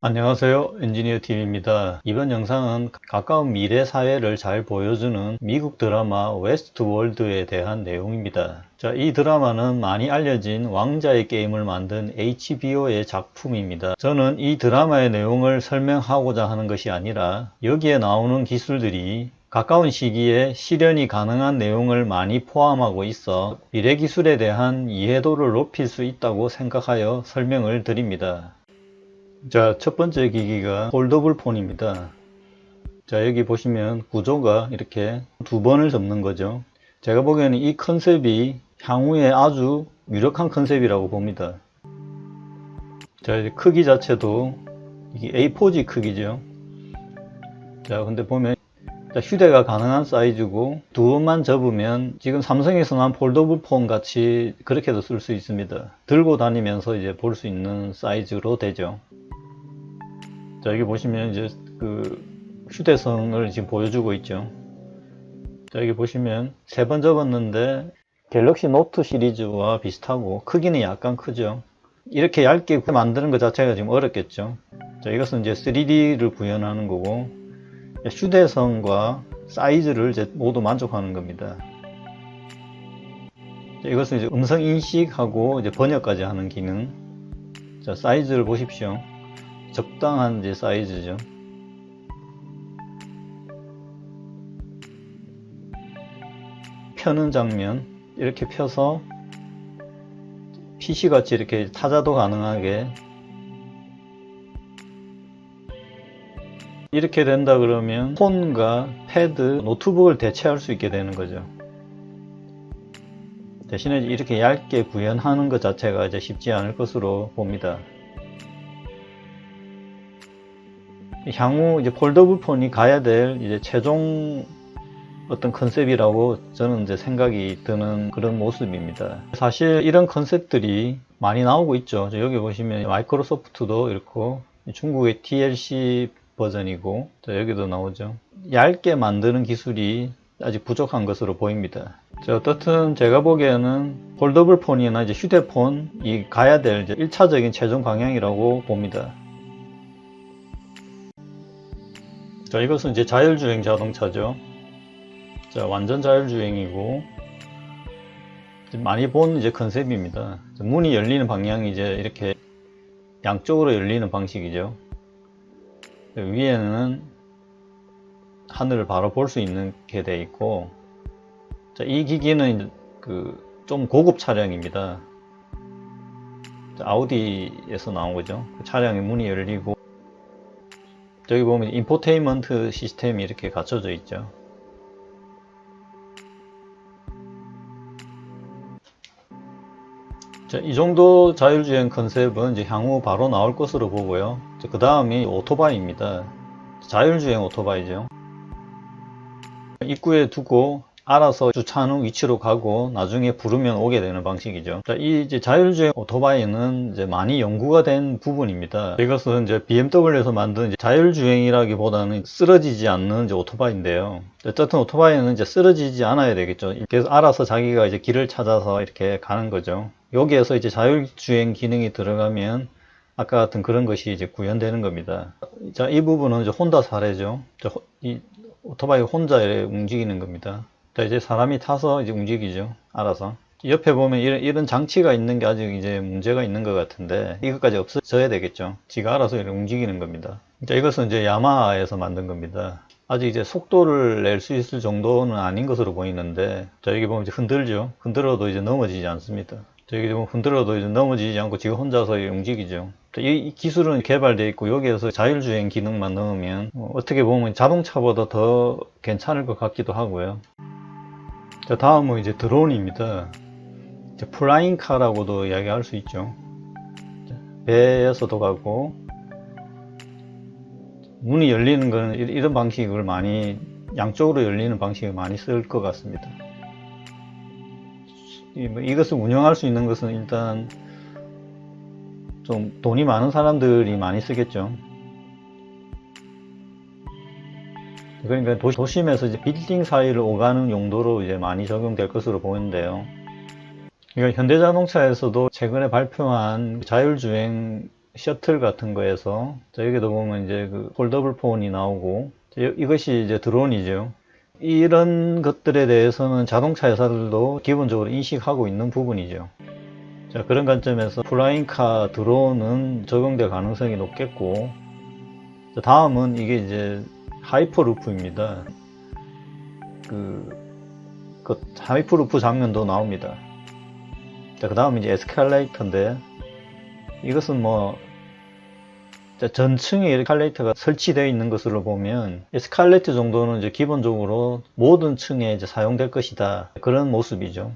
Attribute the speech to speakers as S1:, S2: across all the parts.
S1: 안녕하세요. 엔지니어 팀입니다. 이번 영상은 가까운 미래 사회를 잘 보여주는 미국 드라마 웨스트월드에 대한 내용입니다. 자, 이 드라마는 많이 알려진 왕자의 게임을 만든 HBO의 작품입니다. 저는 이 드라마의 내용을 설명하고자 하는 것이 아니라 여기에 나오는 기술들이 가까운 시기에 실현이 가능한 내용을 많이 포함하고 있어 미래 기술에 대한 이해도를 높일 수 있다고 생각하여 설명을 드립니다. 자, 첫 번째 기기가 폴더블 폰입니다. 자, 여기 보시면 구조가 이렇게 두 번을 접는 거죠. 제가 보기에는 이 컨셉이 향후에 아주 유력한 컨셉이라고 봅니다. 자, 이제 크기 자체도 이게 A4지 크기죠. 자, 근데 보면 휴대가 가능한 사이즈고 두 번만 접으면 지금 삼성에서 난 폴더블 폰 같이 그렇게도 쓸 수 있습니다. 들고 다니면서 이제 볼 수 있는 사이즈로 되죠. 자, 여기 보시면 이제 휴대성을 지금 보여주고 있죠. 자, 여기 보시면 세 번 접었는데 갤럭시 노트 시리즈와 비슷하고 크기는 약간 크죠. 이렇게 얇게 만드는 것 자체가 지금 어렵겠죠. 자, 이것은 이제 3D를 구현하는 거고 휴대성과 사이즈를 이제 모두 만족하는 겁니다. 자, 이것은 이제 음성 인식하고 이제 번역까지 하는 기능. 자, 사이즈를 보십시오. 적당한 이제 사이즈죠. 펴는 장면 이렇게 펴서 PC같이 이렇게 타자도 가능하게 이렇게 된다 그러면 폰과 패드, 노트북을 대체할 수 있게 되는 거죠. 대신에 이렇게 얇게 구현하는 것 자체가 이제 쉽지 않을 것으로 봅니다. 향후 이제 폴더블 폰이 가야 될 이제 최종 어떤 컨셉이라고 저는 이제 생각이 드는 그런 모습입니다. 사실 이런 컨셉들이 많이 나오고 있죠. 여기 보시면 마이크로소프트도 이렇고 중국의 TLC 버전이고 여기도 나오죠. 얇게 만드는 기술이 아직 부족한 것으로 보입니다. 어떻든 제가 보기에는 폴더블 폰이나 이제 휴대폰이 가야 될 이제 1차적인 최종 방향이라고 봅니다. 자, 이것은 이제 자율주행 자동차죠. 자, 완전 자율주행이고 많이 본 이제 컨셉입니다. 문이 열리는 방향이 이제 이렇게 양쪽으로 열리는 방식이죠. 위에는 하늘을 바로 볼 수 있게 되어 있고, 자, 이 기기는 좀 고급 차량입니다. 자, 아우디에서 나온 거죠. 차량의 문이 열리고 저기 보면 인포테인먼트 시스템이 이렇게 갖춰져 있죠. 자, 이 정도 자율주행 컨셉은 이제 향후 바로 나올 것으로 보고요. 그 다음이 오토바이입니다. 자율주행 오토바이죠. 입구에 두고 알아서 주차하는 위치로 가고 나중에 부르면 오게 되는 방식이죠. 자, 이 이제 자율주행 오토바이는 이제 많이 연구가 된 부분입니다. 이것은 이제 BMW에서 만든 이제 자율주행이라기보다는 쓰러지지 않는 이제 오토바이인데요. 어쨌든 오토바이는 이제 쓰러지지 않아야 되겠죠. 그래서 알아서 자기가 이제 길을 찾아서 이렇게 가는 거죠. 여기에서 이제 자율주행 기능이 들어가면 아까 같은 그런 것이 이제 구현되는 겁니다. 자, 이 부분은 이제 혼다 사례죠. 이 오토바이 혼자 움직이는 겁니다. 자, 이제 사람이 타서 이제 움직이죠. 알아서. 옆에 보면 이런 장치가 있는 게 아직 이제 문제가 있는 것 같은데 이것까지 없어져야 되겠죠. 지가 알아서 이렇게 움직이는 겁니다. 자, 이것은 이제 야마하에서 만든 겁니다. 아직 이제 속도를 낼 수 있을 정도는 아닌 것으로 보이는데, 자, 여기 보면 이제 흔들죠. 흔들어도 이제 넘어지지 않습니다. 자, 여기 보면 흔들어도 이제 넘어지지 않고 지가 혼자서 움직이죠. 이 기술은 개발되어 있고 여기에서 자율주행 기능만 넣으면 어떻게 보면 자동차보다 더 괜찮을 것 같기도 하고요. 자, 다음은 이제 드론입니다. 플라잉카라고도 이야기할 수 있죠. 배에서도 가고 문이 열리는 거는 이런 방식을 많이 양쪽으로 열리는 방식을 많이 쓸 것 같습니다. 이것을 운영할 수 있는 것은 일단 좀 돈이 많은 사람들이 많이 쓰겠죠. 그러니까 도심에서 이제 빌딩 사이를 오가는 용도로 이제 많이 적용될 것으로 보이는데요. 그러니까 현대자동차에서도 최근에 발표한 자율주행 셔틀 같은 거에서, 자, 여기도 보면 이제 그 폴더블 폰이 나오고, 이것이 이제 드론이죠. 이런 것들에 대해서는 자동차 회사들도 기본적으로 인식하고 있는 부분이죠. 자, 그런 관점에서 플라잉카 드론은 적용될 가능성이 높겠고, 자, 다음은 이게 이제 하이퍼루프입니다. 그 하이퍼루프 장면도 나옵니다. 자, 그 다음 이제 에스컬레이터인데, 이것은 뭐 전층에 에스컬레이터가 설치되어 있는 것으로 보면 에스컬레이터 정도는 이제 기본적으로 모든 층에 이제 사용될 것이다, 그런 모습이죠.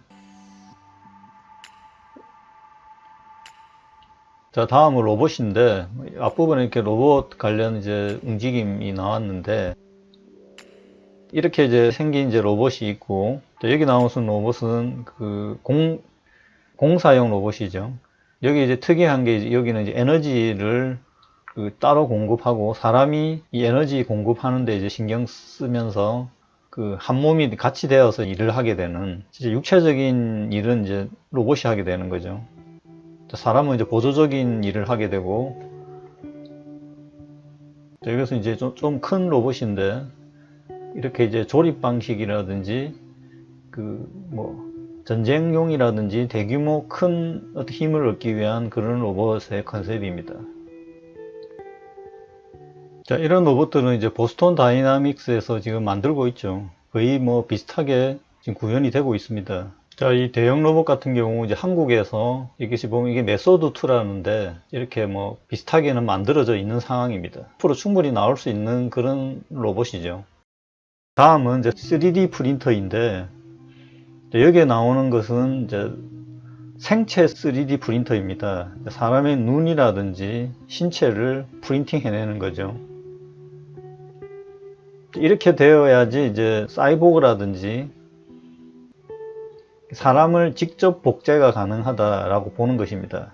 S1: 자, 다음은 로봇인데, 앞부분에 이렇게 로봇 관련 이제 움직임이 나왔는데, 이렇게 이제 생긴 이제 로봇이 있고, 여기 나오는 로봇은 그 공사용 로봇이죠. 여기 이제 특이한 게, 이제 여기는 이제 에너지를 따로 공급하고, 사람이 이 에너지 공급하는데 이제 신경 쓰면서 그 한 몸이 같이 되어서 일을 하게 되는, 진짜 육체적인 일은 이제 로봇이 하게 되는 거죠. 사람은 이제 보조적인 일을 하게 되고, 여기서 이제 좀 큰 로봇인데, 이렇게 이제 조립 방식이라든지 전쟁용이라든지 대규모 큰 힘을 얻기 위한 그런 로봇의 컨셉입니다. 자, 이런 로봇들은 이제 보스턴 다이나믹스에서 지금 만들고 있죠. 거의 뭐 비슷하게 지금 구현이 되고 있습니다. 자, 이 대형 로봇 같은 경우 이제 한국에서 이것이 보면 이게 메소드 2라는데, 이렇게 뭐 비슷하게는 만들어져 있는 상황입니다. 앞으로 충분히 나올 수 있는 그런 로봇이죠. 다음은 이제 3D 프린터인데, 여기에 나오는 것은 이제 생체 3D 프린터입니다. 사람의 눈이라든지 신체를 프린팅 해내는 거죠. 이렇게 되어야지 이제 사이보그라든지 사람을 직접 복제가 가능하다라고 보는 것입니다.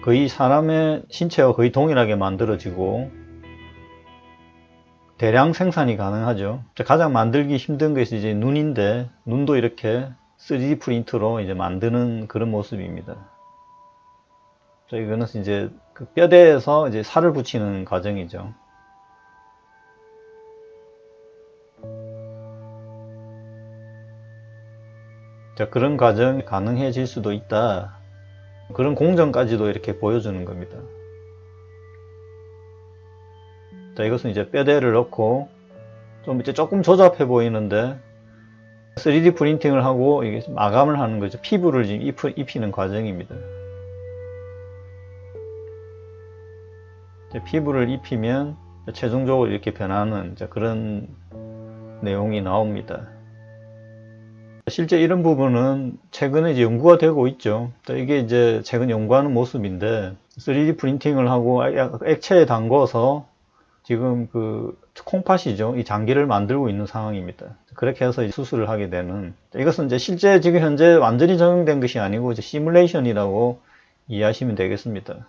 S1: 거의 사람의 신체와 거의 동일하게 만들어지고 대량 생산이 가능하죠. 가장 만들기 힘든 것이 이제 눈인데, 눈도 이렇게 3D 프린트로 이제 만드는 그런 모습입니다. 자, 이거는 이제 그 뼈대에서 이제 살을 붙이는 과정이죠. 자, 그런 과정이 가능해질 수도 있다. 그런 공정까지도 이렇게 보여주는 겁니다. 자, 이것은 이제 뼈대를 넣고 좀 이제 조금 조잡해 보이는데 3D 프린팅을 하고 이게 마감을 하는 거죠. 피부를 지금 입히는 과정입니다. 피부를 입히면 최종적으로 이렇게 변하는 그런 내용이 나옵니다. 실제 이런 부분은 최근에 이제 연구가 되고 있죠. 이게 이제 최근 연구하는 모습인데, 3D 프린팅을 하고 액체에 담궈서 지금 그 콩팥이죠, 이 장기를 만들고 있는 상황입니다. 그렇게 해서 수술을 하게 되는, 이것은 이제 실제 지금 현재 완전히 적용된 것이 아니고 이제 시뮬레이션이라고 이해하시면 되겠습니다.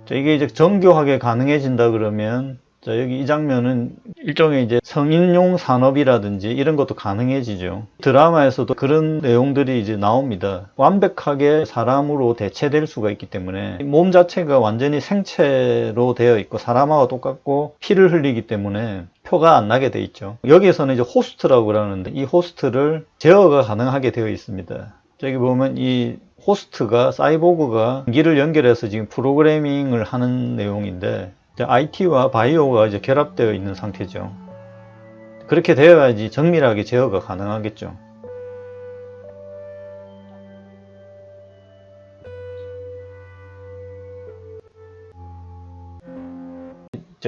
S1: 자, 이게 이제 정교하게 가능해진다 그러면, 자, 여기 이 장면은 일종의 이제 성인용 산업이라든지 이런 것도 가능해지죠. 드라마에서도 그런 내용들이 이제 나옵니다. 완벽하게 사람으로 대체될 수가 있기 때문에, 몸 자체가 완전히 생체로 되어 있고 사람하고 똑같고 피를 흘리기 때문에 표가 안 나게 돼 있죠. 여기에서는 이제 호스트라고 그러는데, 이 호스트를 제어가 가능하게 되어 있습니다. 저기 보면 이 호스트가, 사이보그가 기를 연결해서 지금 프로그래밍을 하는 내용인데, IT와 바이오가 이제 결합되어 있는 상태죠. 그렇게 되어야지 정밀하게 제어가 가능하겠죠.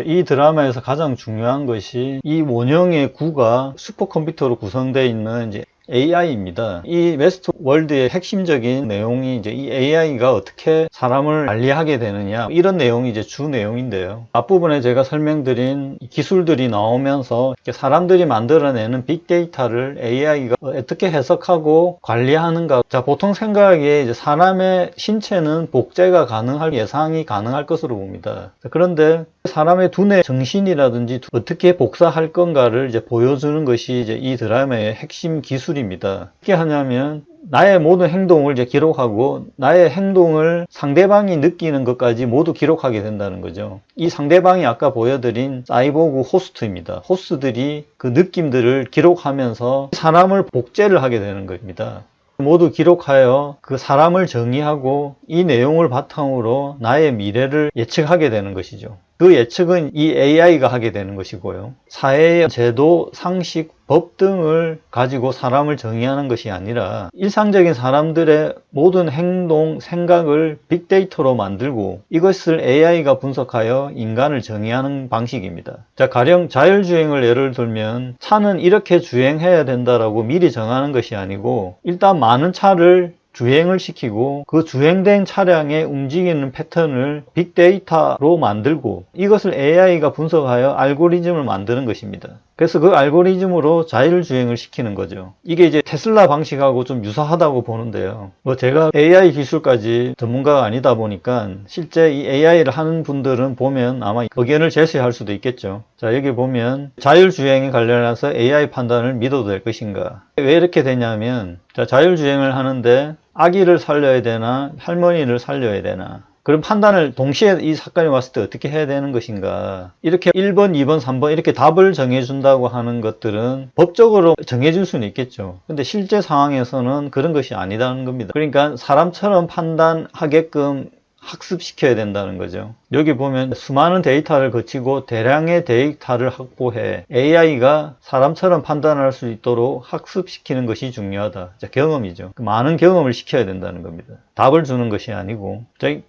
S1: 이 드라마에서 가장 중요한 것이 이 원형의 구가 슈퍼컴퓨터로 구성되어 있는 이제 AI입니다. 이 웨스트 월드의 핵심적인 내용이 이제 이 AI가 어떻게 사람을 관리하게 되느냐, 이런 내용이 이제 주 내용인데요. 앞부분에 제가 설명드린 기술들이 나오면서 사람들이 만들어내는 빅데이터를 AI가 어떻게 해석하고 관리하는가. 자, 보통 생각에 이제 사람의 신체는 복제가 가능할, 예상이 가능할 것으로 봅니다. 그런데 사람의 두뇌 정신이라든지 어떻게 복사할 건가를 이제 보여주는 것이 이제 이 드라마의 핵심 기술입니다. 어떻게 하냐면 나의 모든 행동을 이제 기록하고 나의 행동을 상대방이 느끼는 것까지 모두 기록하게 된다는 거죠. 이 상대방이 아까 보여드린 사이보그 호스트입니다. 호스트들이 그 느낌들을 기록하면서 사람을 복제를 하게 되는 겁니다. 모두 기록하여 그 사람을 정의하고 이 내용을 바탕으로 나의 미래를 예측하게 되는 것이죠. 그 예측은 이 AI가 하게 되는 것이고요. 사회의 제도, 상식, 법 등을 가지고 사람을 정의하는 것이 아니라 일상적인 사람들의 모든 행동, 생각을 빅데이터로 만들고 이것을 AI가 분석하여 인간을 정의하는 방식입니다. 자, 가령 자율주행을 예를 들면 차는 이렇게 주행해야 된다라고 미리 정하는 것이 아니고 일단 많은 차를 주행을 시키고 그 주행된 차량의 움직이는 패턴을 빅데이터로 만들고 이것을 AI가 분석하여 알고리즘을 만드는 것입니다. 그래서 그 알고리즘으로 자율주행을 시키는 거죠. 이게 이제 테슬라 방식하고 좀 유사하다고 보는데요. 제가 AI 기술까지 전문가가 아니다 보니까 실제 이 AI를 하는 분들은 보면 아마 의견을 제시할 수도 있겠죠. 자, 여기 보면 자율주행에 관련해서 AI 판단을 믿어도 될 것인가. 왜 이렇게 되냐면 자, 자율주행을 하는데 아기를 살려야 되나 할머니를 살려야 되나, 그럼 판단을 동시에 이 사건이 왔을 때 어떻게 해야 되는 것인가. 이렇게 1번, 2번, 3번 이렇게 답을 정해준다고 하는 것들은 법적으로 정해질 수는 있겠죠. 근데 실제 상황에서는 그런 것이 아니라는 겁니다. 그러니까 사람처럼 판단하게끔 학습시켜야 된다는 거죠. 여기 보면 수많은 데이터를 거치고 대량의 데이터를 확보해 AI가 사람처럼 판단할 수 있도록 학습시키는 것이 중요하다. 경험이죠. 많은 경험을 시켜야 된다는 겁니다. 답을 주는 것이 아니고.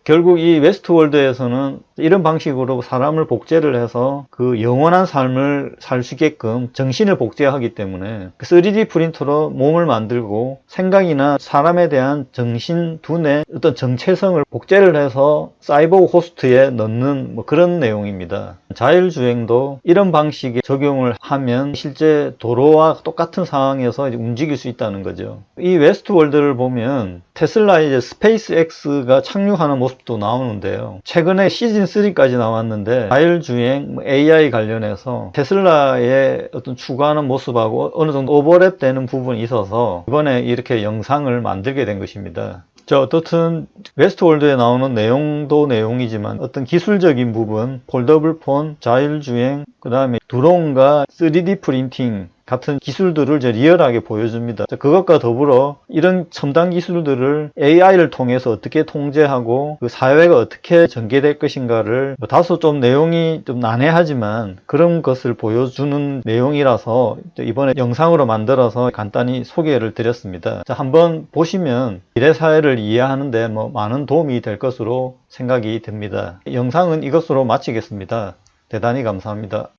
S1: 결국 이 웨스트월드에서는 이런 방식으로 사람을 복제를 해서 그 영원한 삶을 살 수 있게끔 정신을 복제하기 때문에 3D 프린터로 몸을 만들고 생각이나 사람에 대한 정신, 두뇌, 어떤 정체성을 복제를 해서 사이보그 호스트에 넣는 그런 내용입니다. 자율주행도 이런 방식의 적용을 하면 실제 도로와 똑같은 상황에서 움직일 수 있다는 거죠. 이 웨스트월드를 보면 테슬라의 이제 스페이스X가 착륙하는 모습도 나오는데요. 최근에 시즌3까지 나왔는데 자율주행, AI 관련해서 테슬라의 어떤 추구하는 모습하고 어느 정도 오버랩되는 부분이 있어서 이번에 이렇게 영상을 만들게 된 것입니다. 자, 어떻든 웨스트월드에 나오는 내용도 내용이지만 어떤 기술적인 부분, 폴더블 폰, 자율주행, 그 다음에 드론과 3D 프린팅 같은 기술들을 이제 리얼하게 보여줍니다. 자, 그것과 더불어 이런 첨단 기술들을 AI를 통해서 어떻게 통제하고 그 사회가 어떻게 전개될 것인가를 다소 좀 내용이 좀 난해하지만 그런 것을 보여주는 내용이라서 이번에 영상으로 만들어서 간단히 소개를 드렸습니다. 자, 한번 보시면 미래 사회를 이해하는데 많은 도움이 될 것으로 생각이 듭니다. 영상은 이것으로 마치겠습니다. 대단히 감사합니다.